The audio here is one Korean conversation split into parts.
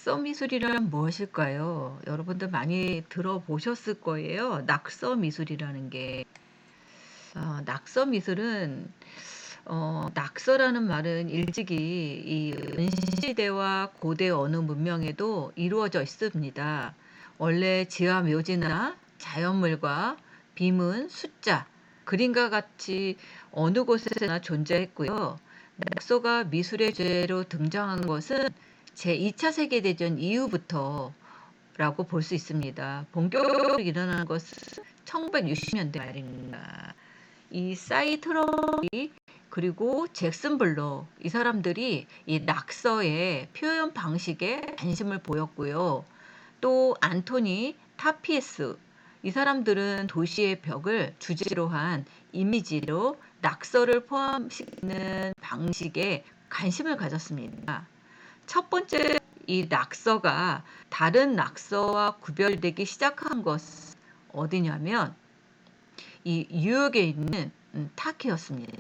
낙서 미술이란 무엇일까요? 여러분들 많이 들어보셨을 거예요. 낙서 미술이라는 게. 낙서 미술은 낙서라는 말은 일찍이 이 원시대와 고대 어느 문명에도 이루어져 있습니다. 원래 지화 묘지나 자연물과 비문, 숫자, 그림과 같이 어느 곳에나 존재했고요. 낙서가 미술의 주제로 등장한 것은 제2차 세계대전 이후부터라고 볼 수 있습니다. 본격적으로 일어난 것은 1960년대 말입니다. 이 사이트러이 그리고 잭슨 블러 이 사람들이 이 낙서의 표현 방식에 관심을 보였고요. 또 안토니 타피에스 이 사람들은 도시의 벽을 주제로 한 이미지로 낙서를 포함시키는 방식에 관심을 가졌습니다. 첫 번째 이 낙서가 다른 낙서와 구별되기 시작한 것은 어디냐면 이 뉴욕에 있는 타키였습니다.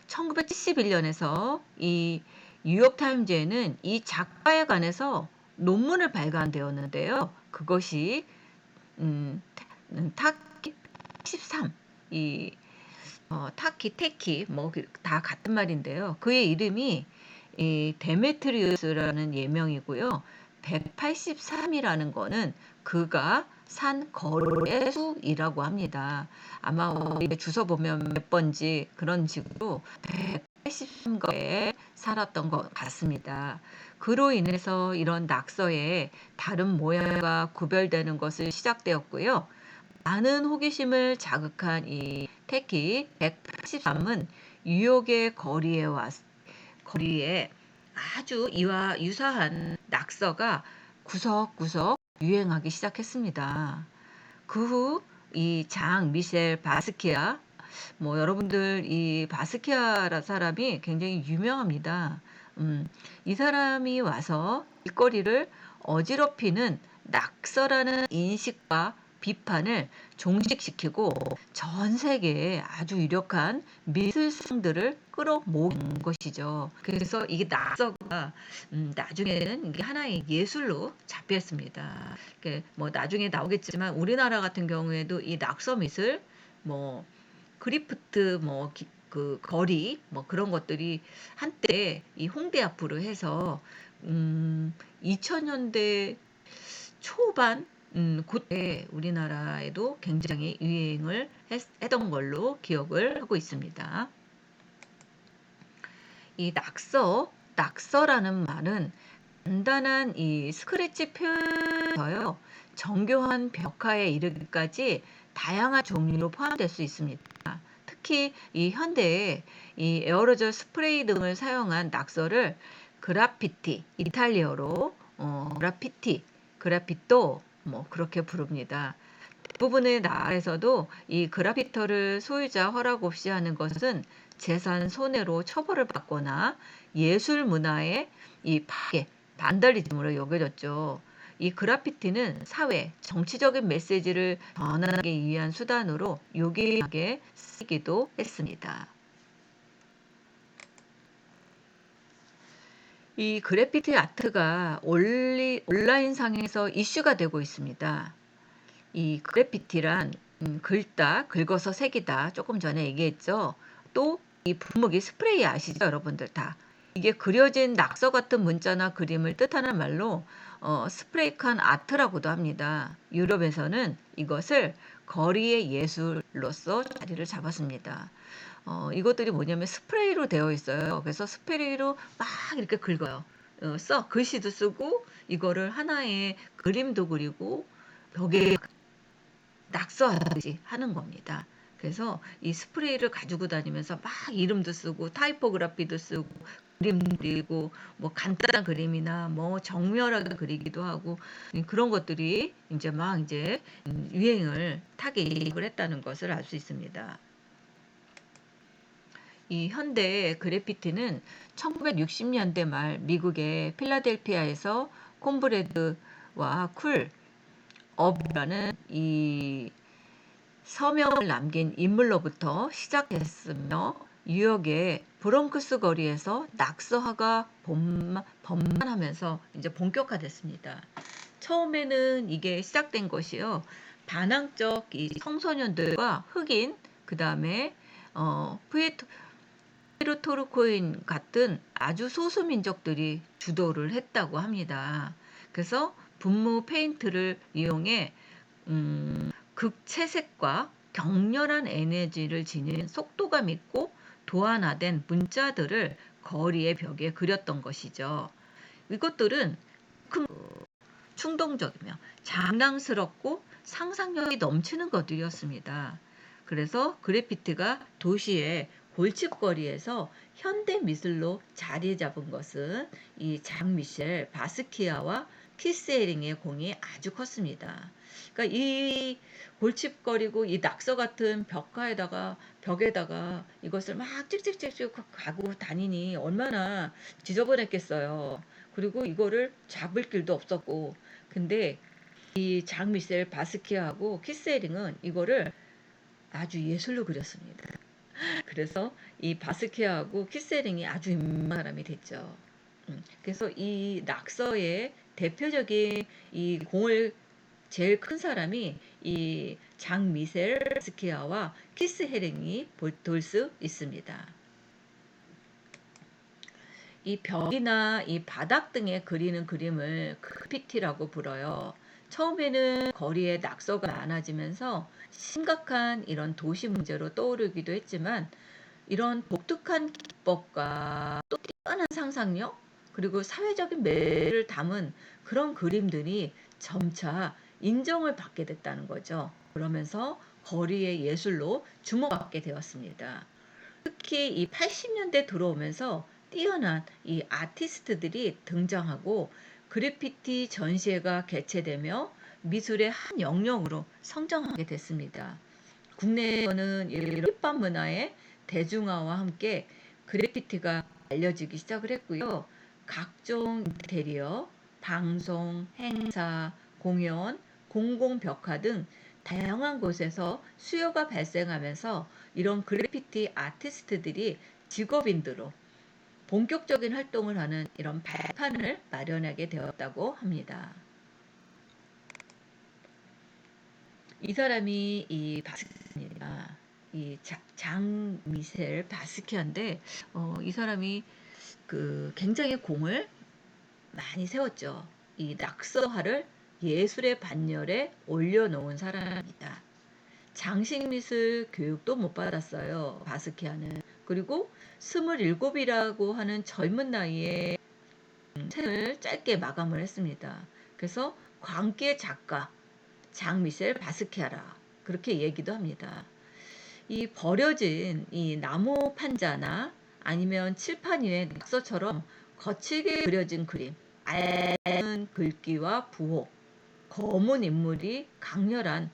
1971년에서 이 뉴욕타임즈에는 이 작가에 관해서 논문을 발간되었는데요. 그것이 타키 13, 이 타키, 테키 뭐 다 같은 말인데요. 그의 이름이 이 데메트리우스라는 예명이고요. 183이라는 거는 그가 산 거리의 수이라고 합니다. 아마 주소 보면 몇 번지 그런 식으로 183거에 살았던 것 같습니다. 그로 인해서 이런 낙서의 다른 모양과 구별되는 것을 시작되었고요. 많은 호기심을 자극한 이 테키 183은 뉴욕의 거리에 아주 이와 유사한 낙서가 구석구석 유행하기 시작했습니다. 그 후 이 장 미셸 바스키아 뭐 여러분들 이 바스키아라 사람이 굉장히 유명합니다. 이 사람이 와서 길거리를 어지럽히는 낙서라는 인식과 비판을 종식시키고 전 세계에 아주 유력한 미술상들을 끌어모은 것이죠. 그래서 이게 낙서가 나중에는 이게 하나의 예술로 잡혔습니다. 뭐 나중에 나오겠지만 우리나라 같은 경우에도 이 낙서 미술 뭐 그리프트 그 거리 뭐 그런 것들이 한때 이 홍대 앞으로 해서 2000년대 초반 그때 우리나라에도 굉장히 유행을 했던 걸로 기억을 하고 있습니다. 이 낙서라는 말은 간단한 이 스크래치 표현에서요. 정교한 벽화에 이르기까지 다양한 종류로 포함될 수 있습니다. 특히 이 현대에 이 에어로졸 스프레이 등을 사용한 낙서를 그라피티, 이탈리어로 그라피티, 그라피토 뭐 그렇게 부릅니다. 대부분의 나라에서도 이 그라피터를 소유자 허락 없이 하는 것은 재산 손해로 처벌을 받거나 예술 문화의 이 파괴, 반달리즘으로 여겨졌죠. 이 그라피티는 사회, 정치적인 메시지를 전하기 위한 수단으로 요긴하게 쓰기도 했습니다. 이 그래피티 아트가 온라인상에서 이슈가 되고 있습니다. 이 그래피티란 긁다, 긁어서 색이다. 조금 전에 얘기했죠. 또 이 분무기 스프레이 아시죠? 여러분들 다. 이게 그려진 낙서 같은 문자나 그림을 뜻하는 말로 스프레이칸 아트라고도 합니다. 유럽에서는 이것을 거리의 예술로서 자리를 잡았습니다. 이것들이 뭐냐면 스프레이로 되어 있어요. 그래서 스프레이로 막 이렇게 긁어요. 글씨도 쓰고 이거를 하나의 그림도 그리고 벽에 낙서하듯이 하는 겁니다. 그래서 이 스프레이를 가지고 다니면서 막 이름도 쓰고 타이포그라피도 쓰고 그림도 그리고 뭐 간단한 그림이나 뭐 정밀하게 그리기도 하고 그런 것들이 이제 막 이제 유행을 타깃을 했다는 것을 알 수 있습니다. 이 현대 그래피티는 1960년대 말 미국의 필라델피아에서 콤브레드와 쿨 업이라는 이 서명을 남긴 인물로부터 시작했으며 뉴욕의 브롱크스 거리에서 낙서화가 번만하면서 이제 본격화됐습니다. 처음에는 이게 시작된 것이요. 반항적 이 청소년들과 흑인, 그 다음에 푸에르토리코인 같은 아주 소수 민족들이 주도를 했다고 합니다. 그래서 분무 페인트를 이용해 극채색과 격렬한 에너지를 지닌 속도감 있고 도안화된 문자들을 거리의 벽에 그렸던 것이죠. 이것들은 충동적이며 장난스럽고 상상력이 넘치는 것들이었습니다. 그래서 그래피티가 도시의 골칫거리에서 현대 미술로 자리 잡은 것은 이 장 미셸 바스키아와 키스 헤링의 공이 아주 컸습니다. 그러니까 이 골칫거리고 이 낙서 같은 벽에다가 이것을 막 찍찍찍찍 가고 다니니 얼마나 지저분했겠어요. 그리고 이거를 잡을 길도 없었고, 근데 이 장 미셸 바스키아하고 키스헤링은 이거를 아주 예술로 그렸습니다. 그래서 이 바스키아하고 키스헤링이 아주 유명한 사람이 됐죠. 그래서 이 낙서의 대표적인 이 공을 제일 큰 사람이 이 장 미셸 바스키아와 키스헤링이 볼 수 있습니다. 이 벽이나 이 바닥 등에 그리는 그림을 그래피티라고 불어요. 처음에는 거리에 낙서가 많아지면서 심각한 이런 도시 문제로 떠오르기도 했지만, 이런 독특한 기법과 또 뛰어난 상상력, 그리고 사회적인 매를 담은 그런 그림들이 점차 인정을 받게 됐다는 거죠. 그러면서 거리의 예술로 주목받게 되었습니다. 특히 이 80년대 들어오면서 뛰어난 이 아티스트들이 등장하고 그래피티 전시회가 개최되며 미술의 한 영역으로 성장하게 됐습니다. 국내에서는 이런 힙합 문화의 대중화와 함께 그래피티가 알려지기 시작을 했고요. 각종 인테리어, 방송, 행사, 공연, 공공벽화 등 다양한 곳에서 수요가 발생하면서 이런 그래피티 아티스트들이 직업인으로 본격적인 활동을 하는 이런 발판을 마련하게 되었다고 합니다. 이 사람이 이 바스키아입니다. 이 장 미셸 바스키아인데, 이 사람이 굉장히 공을 많이 세웠죠. 이 낙서화를 예술의 반열에 올려놓은 사람입니다. 장식미술 교육도 못 받았어요, 바스키아는. 그리고 27이라고 하는 젊은 나이에 생을 짧게 마감을 했습니다. 그래서 광기의 작가 장 미셸 바스키아라 그렇게 얘기도 합니다. 이 버려진 이 나무 판자나 아니면 칠판 위에 낙서처럼 거칠게 그려진 그림, 얇은 글귀와 부호, 검은 인물이 강렬한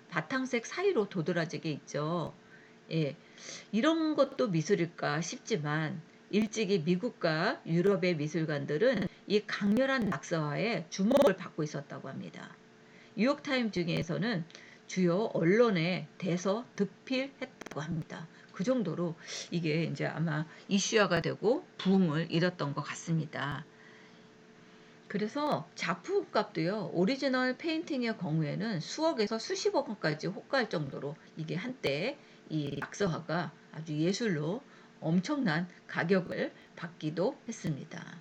바탕색 사이로 도드라지게 있죠. 예, 이런 것도 미술일까 싶지만 일찍이 미국과 유럽의 미술관들은 이 강렬한 낙서화에 주목을 받고 있었다고 합니다. 뉴욕타임 중에서는 주요 언론에 대서 득필했다고 합니다. 그 정도로 이게 이제 아마 이슈화가 되고 부흥을 이뤘던 것 같습니다. 그래서 작품값도요, 오리지널 페인팅의 경우에는 수억에서 수십억 원까지 호가할 정도로 이게 한때 이 낙서화가 아주 예술로 엄청난 가격을 받기도 했습니다.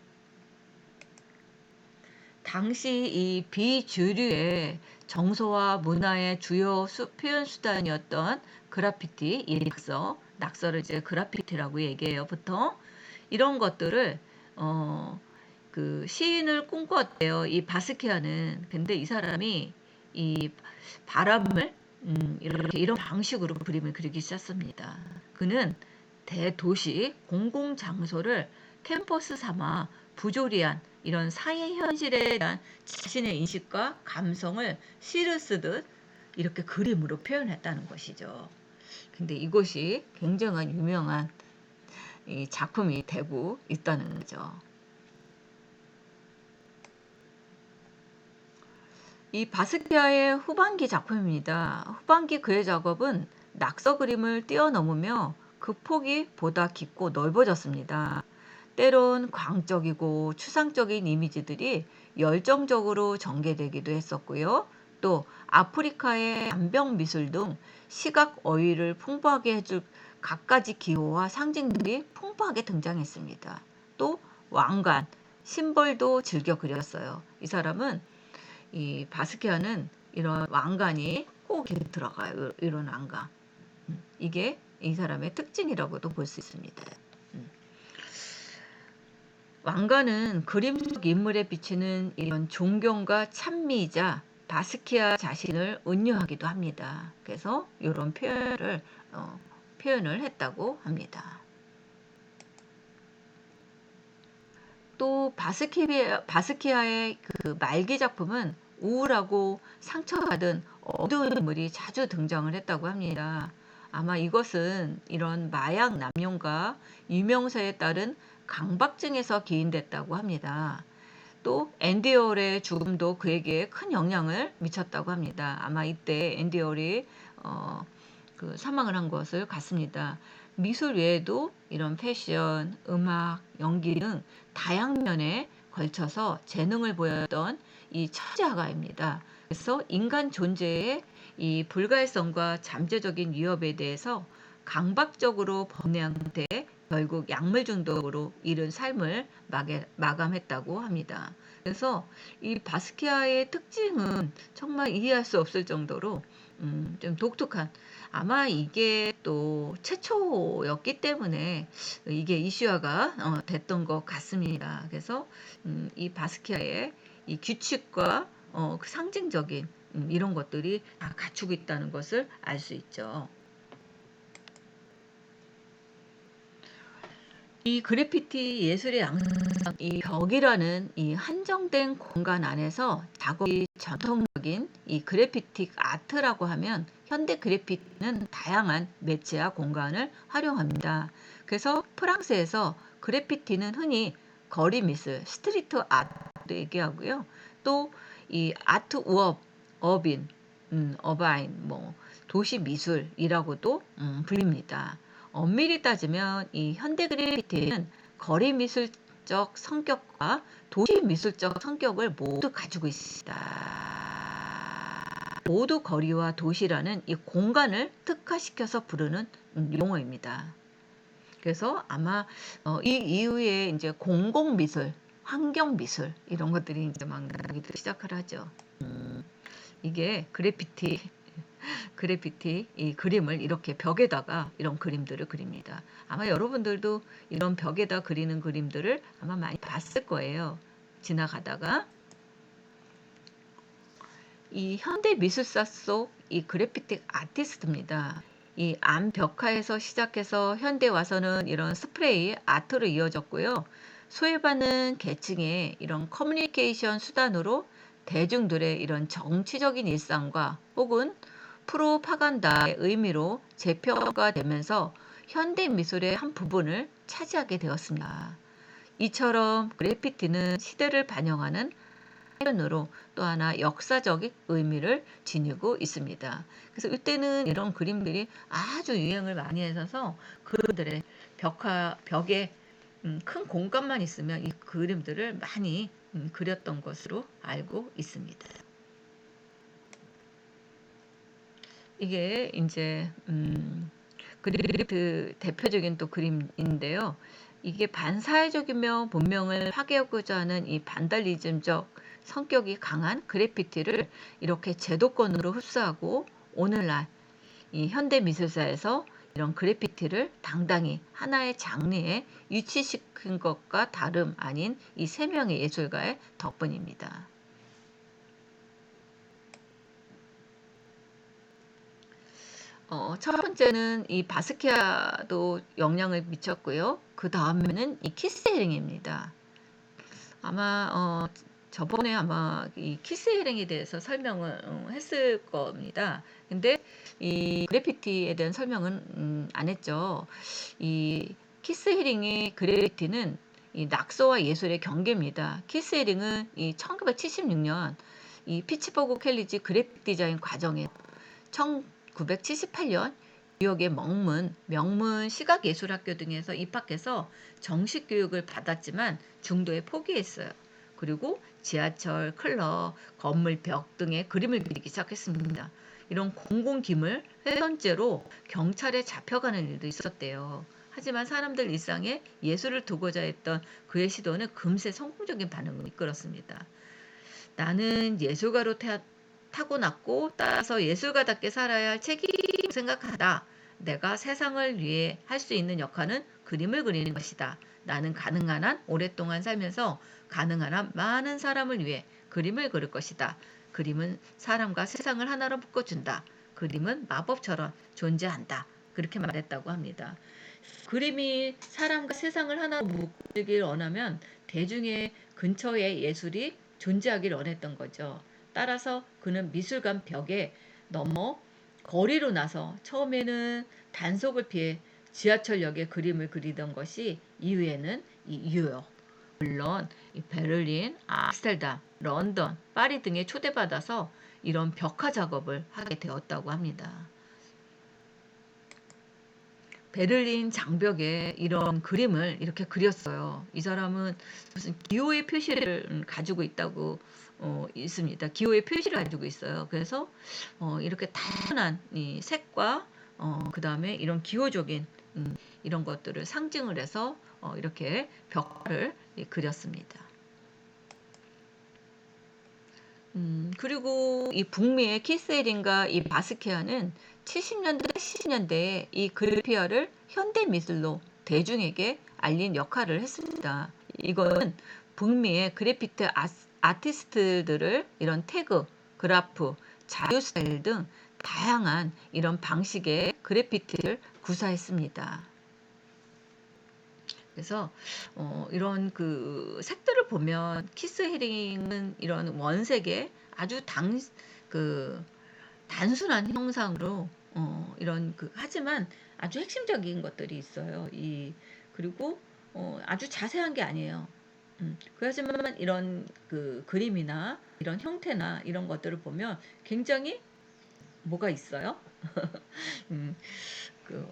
당시 이 비주류의 정서와 문화의 주요 표현 수단이었던 그래피티, 이 낙서를 이제 그래피티라고 얘기해요, 보통. 이런 것들을 시인을 꿈꿨대요, 이 바스키아는. 근데 이 사람이 이 바람을 이런 방식으로 그림을 그리기 시작합니다. 그는 대도시 공공장소를 캠퍼스 삼아 부조리한 이런 사회 현실에 대한 자신의 인식과 감성을 시를 쓰듯 이렇게 그림으로 표현했다는 것이죠. 근데 이것이 굉장한 유명한 이 작품이 되고 있다는 거죠. 이 바스키아의 후반기 작품입니다. 후반기 그의 작업은 낙서 그림을 뛰어넘으며 그 폭이 보다 깊고 넓어졌습니다. 때론 광적이고 추상적인 이미지들이 열정적으로 전개되기도 했었고요. 또 아프리카의 암벽 미술 등 시각 어휘를 풍부하게 해줄 갖가지 기호와 상징들이 풍부하게 등장했습니다. 또 왕관, 심벌도 즐겨 그렸어요. 이 사람은 이 바스키아는 이런 왕관이 꼭 들어가요. 이런 왕관. 이게 이 사람의 특징이라고도 볼 수 있습니다. 왕관은 그림 속 인물에 비치는 이런 존경과 찬미이자 바스키아 자신을 은유하기도 합니다. 그래서 이런 표현을 했다고 합니다. 또 바스키아의 그 말기 작품은 우울하고 상처받은 어두운 인물이 자주 등장을 했다고 합니다. 아마 이것은 이런 마약 남용과 유명세에 따른 강박증에서 기인됐다고 합니다. 또 앤디 월의 죽음도 그에게 큰 영향을 미쳤다고 합니다. 아마 이때 앤디 월이 사망을 한 것을 같습니다. 미술 외에도 이런 패션, 음악, 연기 등 다양면에 걸쳐서 재능을 보였던 이 천재화가입니다. 그래서 인간 존재의 이 불가해성과 잠재적인 위협에 대해서 강박적으로 번뇌한 끝에 결국 약물 중독으로 이른 삶을 마감했다고 합니다. 그래서 이 바스키아의 특징은 정말 이해할 수 없을 정도로 좀 독특한, 아마 이게 또 최초였기 때문에 이게 이슈화가 됐던 것 같습니다. 그래서 이 바스키아의 이 규칙과 그 상징적인 이런 것들이 다 갖추고 있다는 것을 알 수 있죠. 이 그래피티 예술의 양상, 이 벽이라는 이 한정된 공간 안에서 작업이 전통적인 이 그래피티 아트라고 하면, 현대 그래피티는 다양한 매체와 공간을 활용합니다. 그래서 프랑스에서 그래피티는 흔히 거리 미술, 스트리트 아트도 얘기하고요. 또 이 아트 어빈, 어바인, 도시 미술이라고도 불립니다. 엄밀히 따지면 이 현대 그래피티는 거리 미술적 성격과 도시 미술적 성격을 모두 가지고 있습니다. 모두 거리와 도시라는 이 공간을 특화시켜서 부르는 용어입니다. 그래서 아마 이 이후에 이제 공공 미술, 환경 미술 이런 것들이 이제 막 나오기 시작을 하죠. 이게 그래피티 이 그림을 이렇게 벽에다가 이런 그림들을 그립니다. 아마 여러분들도 이런 벽에다 그리는 그림들을 아마 많이 봤을 거예요. 지나가다가 이 현대 미술사 속 이 그래피티 아티스트입니다. 이 암벽화에서 시작해서 현대 와서는 이런 스프레이 아트로 이어졌고요. 소외받는 계층의 이런 커뮤니케이션 수단으로 대중들의 이런 정치적인 일상과 혹은 프로파간다의 의미로 재평가되면서 현대 미술의 한 부분을 차지하게 되었습니다. 이처럼 그래피티는 시대를 반영하는 표현으로 또 하나 역사적인 의미를 지니고 있습니다. 그래서 이때는 이런 그림들이 아주 유행을 많이 해서 그들의 벽에 큰 공간만 있으면 이 그림들을 많이 그렸던 것으로 알고 있습니다. 이게 이제 그 대표적인 또 그림인데요. 이게 반사회적이며 문명을 파괴하고자 하는 이 반달리즘적 성격이 강한 그래피티를 이렇게 제도권으로 흡수하고, 오늘날 이 현대 미술사에서 이런 그래피티를 당당히 하나의 장르에 유치시킨 것과 다름 아닌 이 세 명의 예술가의 덕분입니다. 첫 번째는 이 바스키아도 영향을 미쳤고요. 그 다음에는 이 키스 헤링입니다. 아마 저번에 아마 이 키스 헤링에 대해서 설명을 했을 겁니다. 근데 이 그래피티에 대한 설명은 안 했죠. 이 키스 헤링의 그래피티는 이 낙서와 예술의 경계입니다. 키스 헤링은 이 1976년 이 피츠버그 캘리지 그래픽 디자인 과정에 1978년 뉴욕의 명문 시각예술학교 등에서 입학해서 정식 교육을 받았지만 중도에 포기했어요. 그리고 지하철, 클럽, 건물 벽 등에 그림을 그리기 시작했습니다. 이런 공공기물 훼손죄로 경찰에 잡혀가는 일도 있었대요. 하지만 사람들 일상에 예술을 두고자 했던 그의 시도는 금세 성공적인 반응을 이끌었습니다. 나는 예술가로 타고났고 따라서 예술가답게 살아야 할 책임을 생각하다. 내가 세상을 위해 할 수 있는 역할은 그림을 그리는 것이다. 나는 가능한 한 오랫동안 살면서 가능한 한 많은 사람을 위해 그림을 그릴 것이다. 그림은 사람과 세상을 하나로 묶어준다. 그림은 마법처럼 존재한다. 그렇게 말했다고 합니다. 그림이 사람과 세상을 하나로 묶길 원하면 대중의 근처에 예술이 존재하길 원했던 거죠. 따라서 그는 미술관 벽에 넘어 거리로 나서 처음에는 단속을 피해 지하철역에 그림을 그리던 것이 이후에는 이 뉴욕, 물론 이 베를린, 암스테르담, 런던, 파리 등에 초대받아서 이런 벽화 작업을 하게 되었다고 합니다. 베를린 장벽에 이런 그림을 이렇게 그렸어요. 이 사람은 무슨 기호의 표시를 가지고 있다고 있습니다. 기호의 표시를 가지고 있어요. 그래서 이렇게 다양한 이 색과 그 다음에 이런 기호적인 이런 것들을 상징을 해서 이렇게 벽화를 그렸습니다. 그리고 이 북미의 키스에린과 이 바스키아는 70년대, 80년대에 이 그래피아를 현대 미술로 대중에게 알린 역할을 했습니다. 이건 북미의 그래피티 아티스트들을 이런 태그, 그래프, 자유 스타일 등 다양한 이런 방식의 그래피티를 구사했습니다. 그래서 이런 그 색들을 보면 키스 헤링은 이런 원색의 아주 그 단순한 형상으로 이런 하지만 아주 핵심적인 것들이 있어요. 그리고 아주 자세한 게 아니에요. 그렇지만 이런 그 그림이나 이런 형태나 이런 것들을 보면 굉장히 뭐가 있어요? 음, 그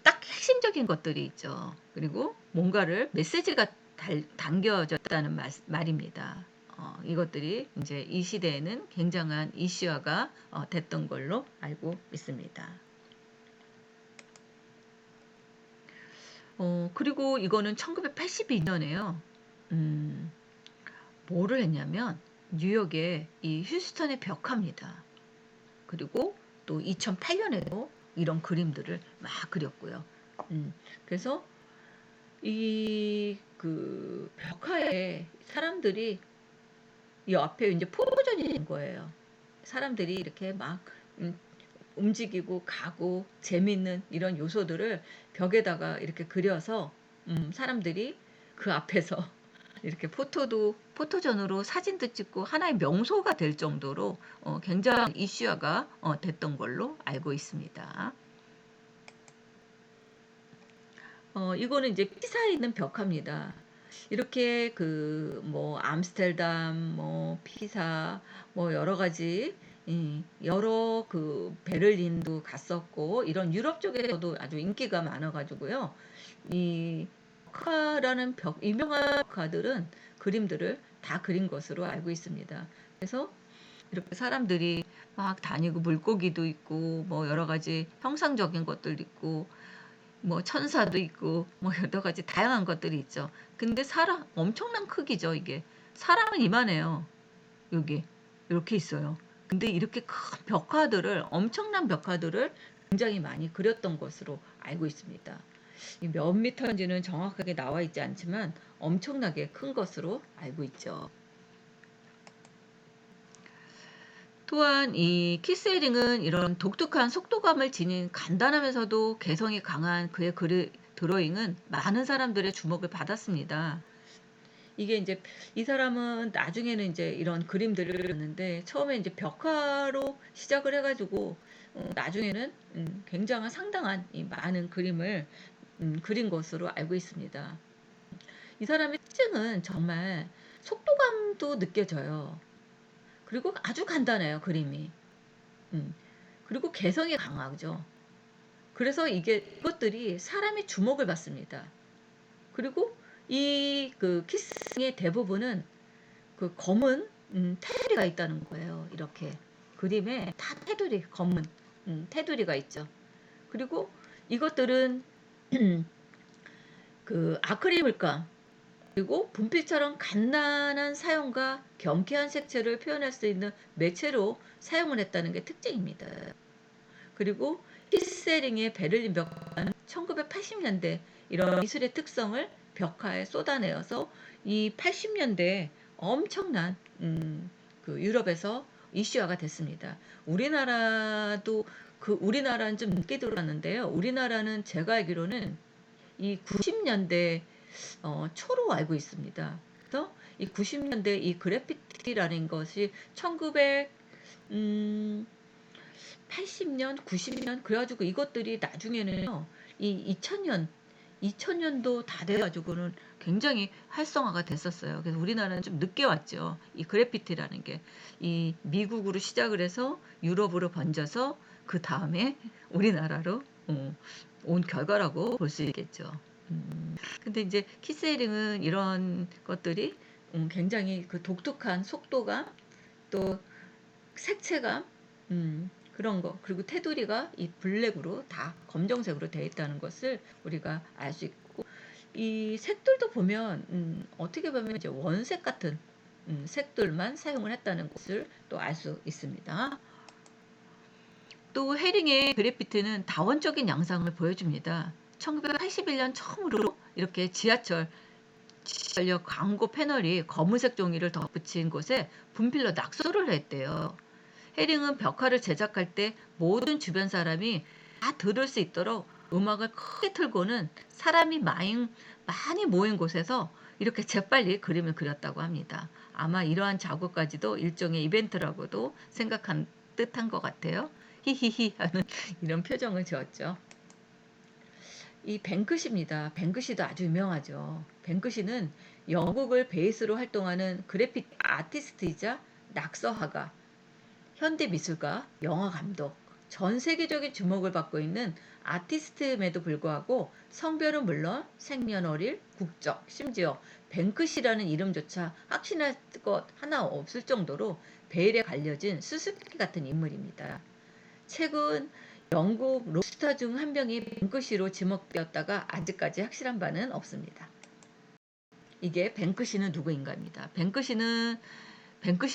딱 핵심적인 것들이 있죠. 그리고 뭔가를 메시지가 담겨졌다는 말입니다. 이것들이 이제 이 시대에는 굉장한 이슈화가 됐던 걸로 알고 있습니다. 그리고 이거는 1982년에요. 뭐를 했냐면 뉴욕의 이 휴스턴의 벽화입니다. 그리고 또 2008년에도 이런 그림들을 막 그렸고요. 그래서 이 그 벽화에 사람들이 이 앞에 이제 포토전이 된 거예요. 사람들이 이렇게 막 움직이고 가고 재밌는 이런 요소들을 벽에다가 이렇게 그려서 사람들이 그 앞에서 이렇게 포토전으로 사진도 찍고 하나의 명소가 될 정도로 굉장히 이슈화가 됐던 걸로 알고 있습니다. 이거는 이제 피사에 있는 벽화입니다. 이렇게 뭐 암스테르담, 뭐 피사, 뭐 여러 가지 여러 베를린도 갔었고 이런 유럽 쪽에서도 아주 인기가 많아가지고요. 이 벽화라는 유명한 벽화들은 그림들을 다 그린 것으로 알고 있습니다. 그래서 이렇게 사람들이 막 다니고 물고기도 있고 뭐 여러 가지 형상적인 것들도 있고 뭐 천사도 있고 뭐 여러 가지 다양한 것들이 있죠. 근데 엄청난 크기죠, 이게. 사람은 이만해요. 여기 이렇게 있어요. 근데 이렇게 큰 엄청난 벽화들을 굉장히 많이 그렸던 것으로 알고 있습니다. 몇 미터인지는 정확하게 나와 있지 않지만 엄청나게 큰 것으로 알고 있죠. 또한 이 키스헤링은 이런 독특한 속도감을 지닌 간단하면서도 개성이 강한 그의 드로잉은 많은 사람들의 주목을 받았습니다. 이게 이제 이 사람은 나중에는 이제 이런 그림들을 그렸는데 처음에 이제 벽화로 시작을 해가지고 나중에는 굉장한 상당한 이 많은 그림을 그린 것으로 알고 있습니다. 이 사람의 특징은 정말 속도감도 느껴져요. 그리고 아주 간단해요, 그림이. 음. 그리고 개성이 강하죠. 그래서 이것들이 사람의 주목을 받습니다. 그리고 이 그 키스의 대부분은 그 검은 테두리가 있다는 거예요. 이렇게 그림에 다 테두리, 검은 테두리가 있죠. 그리고 이것들은 그 아크릴 물감 그리고 분필처럼 간단한 사용과 경쾌한 색채를 표현할 수 있는 매체로 사용을 했다는 게 특징입니다. 그리고 히세링의 베를린 벽화는 1980년대 이런 미술의 특성을 벽화에 쏟아내어서 이 80년대에 엄청난 그 유럽에서 이슈화가 됐습니다. 우리나라도 우리나라는 좀 늦게 들어왔는데요. 우리나라는 제가 알기로는 이 90년대 초로 알고 있습니다. 그래서 이 90년대 이 그래피티라는 것이 1980년, 90년 그래가지고 이것들이 나중에는요. 이 2000년도 다 돼가지고는 굉장히 활성화가 됐었어요. 그래서 우리나라는 좀 늦게 왔죠. 이 그래피티라는 게 이 미국으로 시작을 해서 유럽으로 번져서 그 다음에 우리나라로 온 결과라고 볼 수 있겠죠. 근데 이제 키스헤링은 이런 것들이 굉장히 그 독특한 속도감 또 색채감 그런 거 그리고 테두리가 이 블랙으로 다 검정색으로 되어 있다는 것을 우리가 알 수 있고 이 색들도 보면 어떻게 보면 이제 원색 같은 색들만 사용을 했다는 것을 또 알 수 있습니다. 또 헤링의 그래피티는 다원적인 양상을 보여줍니다. 1981년 처음으로 이렇게 지하철역 광고 패널이 검은색 종이를 덧붙인 곳에 분필로 낙서를 했대요. 헤링은 벽화를 제작할 때 모든 주변 사람이 다 들을 수 있도록 음악을 크게 틀고는 사람이 많이 모인 곳에서 이렇게 재빨리 그림을 그렸다고 합니다. 아마 이러한 작업까지도 일종의 이벤트라고도 생각한 듯한 것 같아요. 히히히 하는 이런 표정을 지었죠. 이 뱅크시입니다. 뱅크시도 아주 유명하죠. 뱅크시는 영국을 베이스로 활동하는 그래피티 아티스트이자 낙서화가, 현대미술가, 영화감독, 전 세계적인 주목을 받고 있는 아티스트임에도 불구하고 성별은 물론 생년월일, 국적, 심지어 뱅크시라는 이름조차 확신할 것 하나 없을 정도로 베일에 갈려진 수수께끼 같은 인물입니다. 최근 영국 록스타 중 한 명이 뱅크시로 지목되었다가 아직까지 확실한 바는 없습니다. 이게 뱅크시는 누구인가입니다. 뱅크시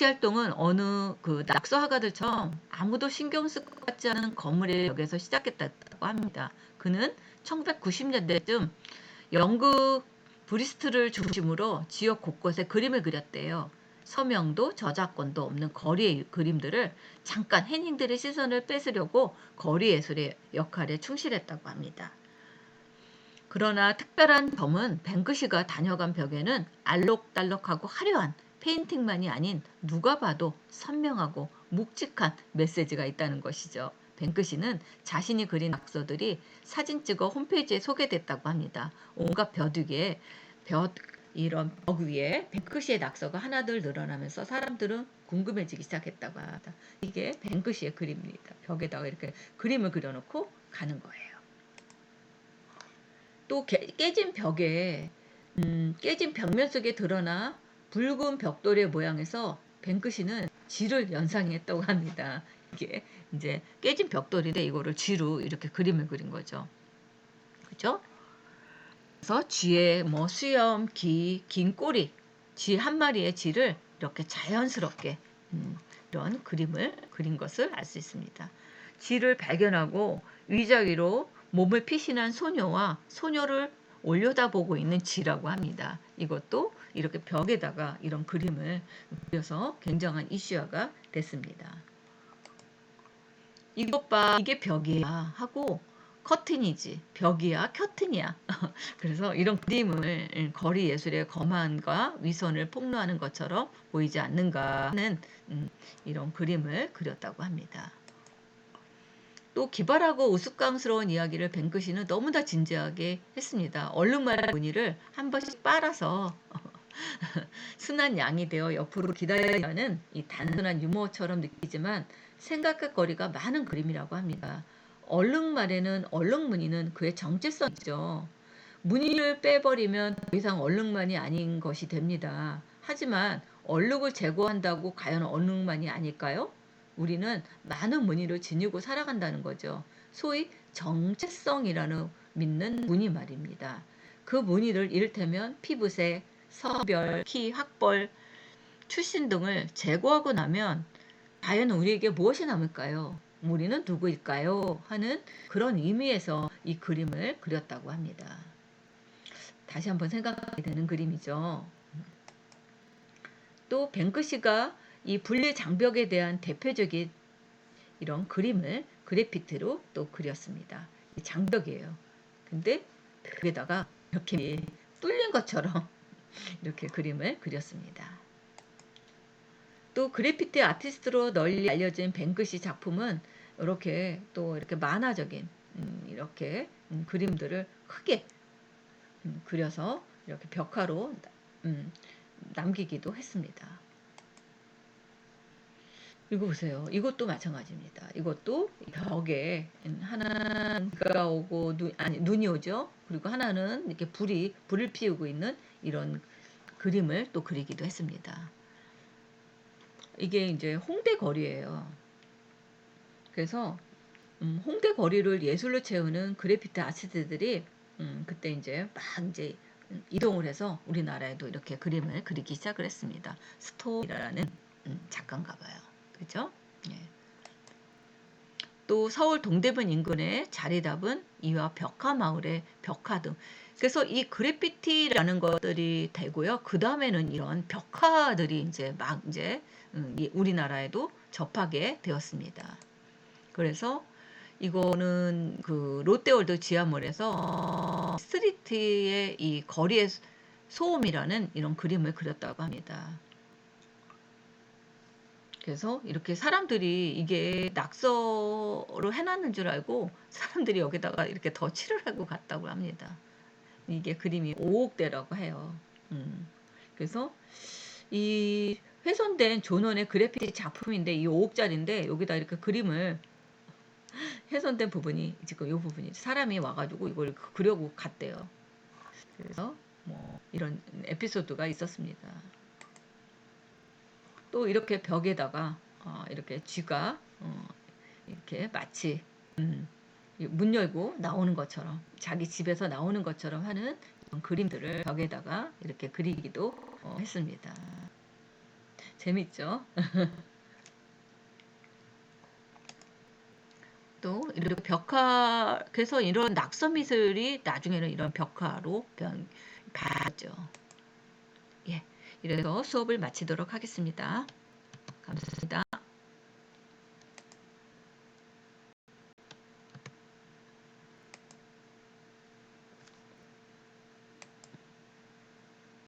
활동은 어느 그 낙서 화가들처럼 아무도 신경 쓸 것 같지 않은 거물의 벽에서 시작했다고 합니다. 그는 1990년대쯤 영국 브리스톨을 중심으로 지역 곳곳에 그림을 그렸대요. 서명도 저작권도 없는 거리의 그림들을 잠깐 해닝들의 시선을 뺏으려고 거리 예술의 역할에 충실했다고 합니다. 그러나 특별한 점은 뱅크시가 다녀간 벽에는 알록달록하고 화려한 페인팅만이 아닌 누가 봐도 선명하고 묵직한 메시지가 있다는 것이죠. 뱅크시는 자신이 그린 낙서들이 사진 찍어 홈페이지에 소개됐다고 합니다. 온갖 이런 벽 위에 뱅크시의 낙서가 하나둘 늘어나면서 사람들은 궁금해지기 시작했다고 합니다. 이게 뱅크시의 그림입니다. 벽에다가 이렇게 그림을 그려놓고 가는 거예요. 또 깨진 벽면 속에 드러나 붉은 벽돌의 모양에서 뱅크시는 쥐를 연상했다고 합니다. 이게 이제 깨진 벽돌인데 이거를 쥐로 이렇게 그림을 그린 거죠. 그죠? 그래서 쥐의 뭐 수염, 긴 꼬리, 쥐 한 마리의 쥐를 이렇게 자연스럽게 이런 그림을 그린 것을 알 수 있습니다. 쥐를 발견하고 의자 위로 몸을 피신한 소녀와 소녀를 올려다보고 있는 쥐라고 합니다. 이것도 이렇게 벽에다가 이런 그림을 그려서 굉장한 이슈화가 됐습니다. 이것 봐, 이게 벽이야 하고 커튼이지, 벽이야, 커튼이야. 그래서 이런 그림을 거리 예술의 거만과 위선을 폭로하는 것처럼 보이지 않는가 하는 이런 그림을 그렸다고 합니다. 또 기발하고 우스꽝스러운 이야기를 뱅크시는 너무나 진지하게 했습니다. 얼룩말한 무늬를 한 번씩 빨아서 순한 양이 되어 옆으로 기다려야 하는 이 단순한 유머처럼 느끼지만 생각할 거리가 많은 그림이라고 합니다. 얼룩말에는 얼룩무늬는 그의 정체성이죠. 무늬를 빼버리면 더 이상 얼룩만이 아닌 것이 됩니다. 하지만 얼룩을 제거한다고 과연 얼룩만이 아닐까요? 우리는 많은 무늬를 지니고 살아간다는 거죠. 소위 정체성이라는 믿는 무늬 말입니다. 그 무늬를 이를테면 피부색, 성별, 키, 학벌, 출신 등을 제거하고 나면 과연 우리에게 무엇이 남을까요? 우리는 누구일까요? 하는 그런 의미에서 이 그림을 그렸다고 합니다. 다시 한번 생각하게 되는 그림이죠. 또 뱅크시가 이 분리 장벽에 대한 대표적인 이런 그림을 그래피티로 또 그렸습니다. 이 장벽이에요. 근데 벽에다가 이렇게 뚫린 것처럼 이렇게 그림을 그렸습니다. 또 그래피티 아티스트로 널리 알려진 뱅크시 작품은 이렇게 또 이렇게 만화적인 이렇게 그림들을 크게 그려서 이렇게 벽화로 남기기도 했습니다. 이거 보세요. 이것도 마찬가지입니다. 이것도 벽에 하나가 오고 눈이 오죠. 그리고 하나는 이렇게 불을 피우고 있는 이런 그림을 또 그리기도 했습니다. 이게 이제 홍대 거리예요. 그래서 홍대 거리를 예술로 채우는 그래피티 아티스트들이 그때 이제 막 이제 이동을 해서 우리나라에도 이렇게 그림을 그리기 시작을 했습니다. 스토이라는 작가인가 봐요. 그죠? 예. 또 서울 동대문 인근에 자리 잡은 이화 벽화 마을의 벽화 등. 그래서 이 그래피티라는 것들이 되고요. 그 다음에는 이런 벽화들이 이제 막 이제 우리나라에도 접하게 되었습니다. 그래서 이거는 그 롯데월드 지하몰에서 스트리트의 이 거리의 소음이라는 이런 그림을 그렸다고 합니다. 그래서 이렇게 사람들이 이게 낙서로 해놨는 줄 알고 사람들이 여기다가 이렇게 덧칠을 하고 갔다고 합니다. 이게 그림이 5억대라고 해요. 그래서 이 훼손된 존원의 그래피티 작품인데 이 5억짜리인데 여기다 이렇게 그림을 훼손된 부분이 지금 이 부분이 사람이 와가지고 이걸 그려고 갔대요. 그래서 뭐 이런 에피소드가 있었습니다. 또 이렇게 벽에다가 이렇게 쥐가 이렇게 마치 문 열고 나오는 것처럼 자기 집에서 나오는 것처럼 하는 그림들을 벽에다가 이렇게 그리기도 했습니다. 재밌죠? 또 이렇게 벽화 그래서 이런 낙서 미술이 나중에는 이런 벽화로 변했죠. 예, 이래서 수업을 마치도록 하겠습니다. 감사합니다.